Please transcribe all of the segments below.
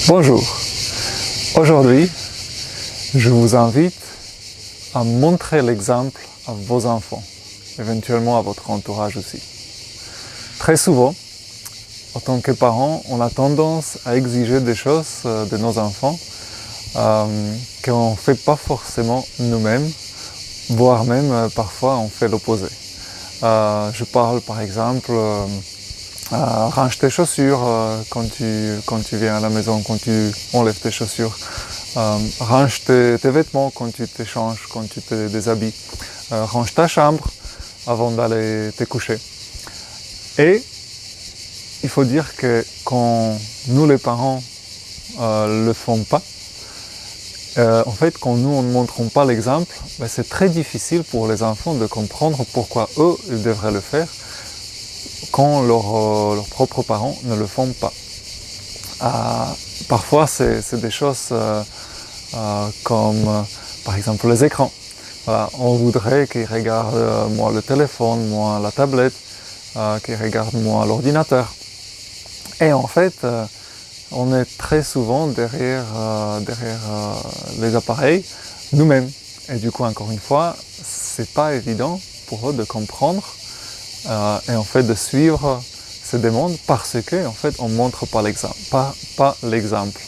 Bonjour, aujourd'hui je vous invite à montrer l'exemple à vos enfants, éventuellement à votre entourage aussi. Très souvent, en tant que parents, on a tendance à exiger des choses de nos enfants qu'on ne fait pas forcément nous-mêmes, voire même parfois on fait l'opposé. Je parle par exemple range tes chaussures quand tu viens à la maison, quand tu enlèves tes chaussures. Range tes vêtements quand tu t'échanges, quand tu te déshabilles. Range ta chambre avant d'aller te coucher. Et il faut dire que quand nous les parents le font pas, en fait quand nous on ne montrons pas l'exemple, c'est très difficile pour les enfants de comprendre pourquoi eux ils devraient le faire quand leurs propres parents ne le font pas. Parfois c'est des choses comme par exemple les écrans. Voilà, on voudrait qu'ils regardent moi le téléphone, moi la tablette, qu'ils regardent moi l'ordinateur. Et en fait, on est très souvent derrière les appareils nous-mêmes. Et du coup, encore une fois, c'est pas évident pour eux de comprendre et en fait de suivre ces demandes parce que en fait on montre pas l'exemple, pas l'exemple.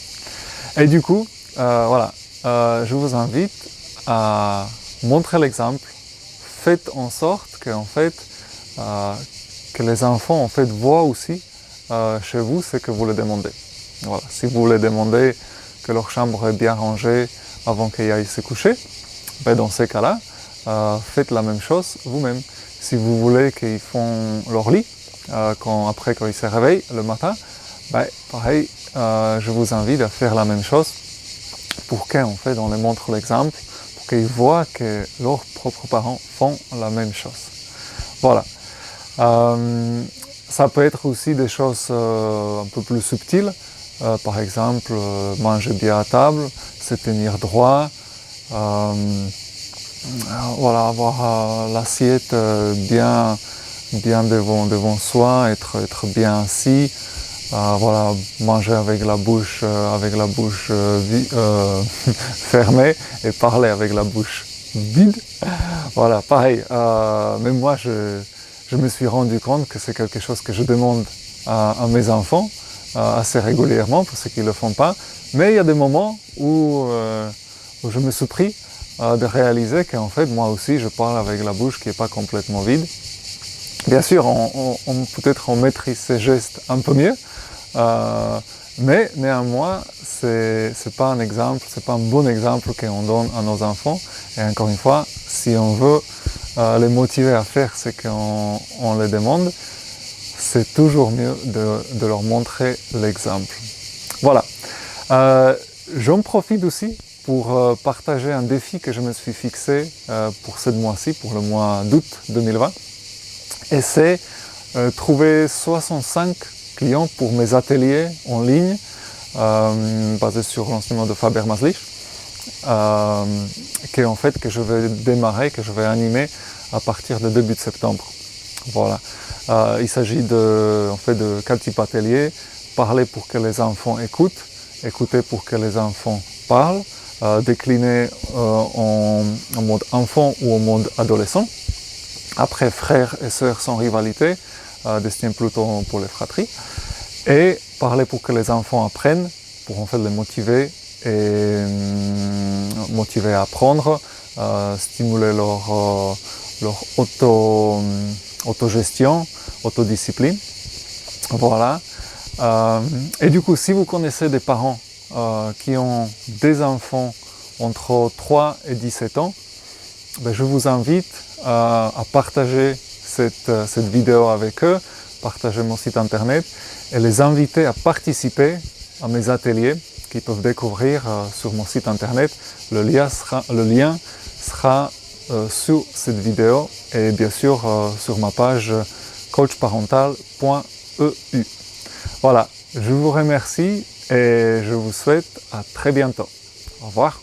Et du coup, voilà, je vous invite à montrer l'exemple. Faites en sorte que en fait que les enfants en fait voient aussi chez vous ce que vous leur demandez. Voilà. Si vous leur demandez que leur chambre est bien rangée avant qu'ils aillent se coucher, dans ces cas-là, faites la même chose vous-même. Si vous voulez qu'ils font leur lit, après quand ils se réveillent le matin, pareil, je vous invite à faire la même chose pour qu'en fait on les montre l'exemple, pour qu'ils voient que leurs propres parents font la même chose. Voilà. Ça peut être aussi des choses un peu plus subtiles, par exemple manger bien à table, se tenir droit, voilà, avoir l'assiette bien devant soi, être bien assis, voilà, manger avec la bouche fermée et parler avec la bouche vide. Voilà, pareil, même moi je me suis rendu compte que c'est quelque chose que je demande à mes enfants assez régulièrement pour ceux qui ne le font pas. Mais il y a des moments où je me suis pris de réaliser qu'en fait moi aussi je parle avec la bouche qui n'est pas complètement vide. Bien sûr, peut-être on maîtrise ces gestes un peu mieux, mais néanmoins c'est pas un exemple, c'est pas un bon exemple qu'on donne à nos enfants. Et encore une fois, si on veut les motiver à faire ce qu'on les demande, c'est toujours mieux de leur montrer l'exemple. Voilà. J'en profite aussi pour partager un défi que je me suis fixé pour ce mois-ci, pour le mois d'août 2020. Et c'est trouver 65 clients pour mes ateliers en ligne basés sur l'enseignement de Faber Maslich, que je vais démarrer, que je vais animer à partir de début de septembre. Voilà. Il s'agit de 4 types d'ateliers: parler pour que les enfants écoutent, écouter pour que les enfants parlent, décliner en mode enfant ou en mode adolescent. Après, frères et sœurs sans rivalité, destiné plutôt pour les fratries. Et parler pour que les enfants apprennent, pour en fait les motiver et motiver à apprendre, stimuler leur autogestion, autodiscipline. Voilà. Et du coup, si vous connaissez des parents qui ont des enfants entre 3 et 17 ans, je vous invite à partager cette vidéo avec eux, partager mon site internet et les inviter à participer à mes ateliers qu'ils peuvent découvrir sur mon site internet. Le lien sera sur cette vidéo et bien sûr sur ma page coachparental.eu. Voilà, je vous remercie et je vous souhaite à très bientôt. Au revoir.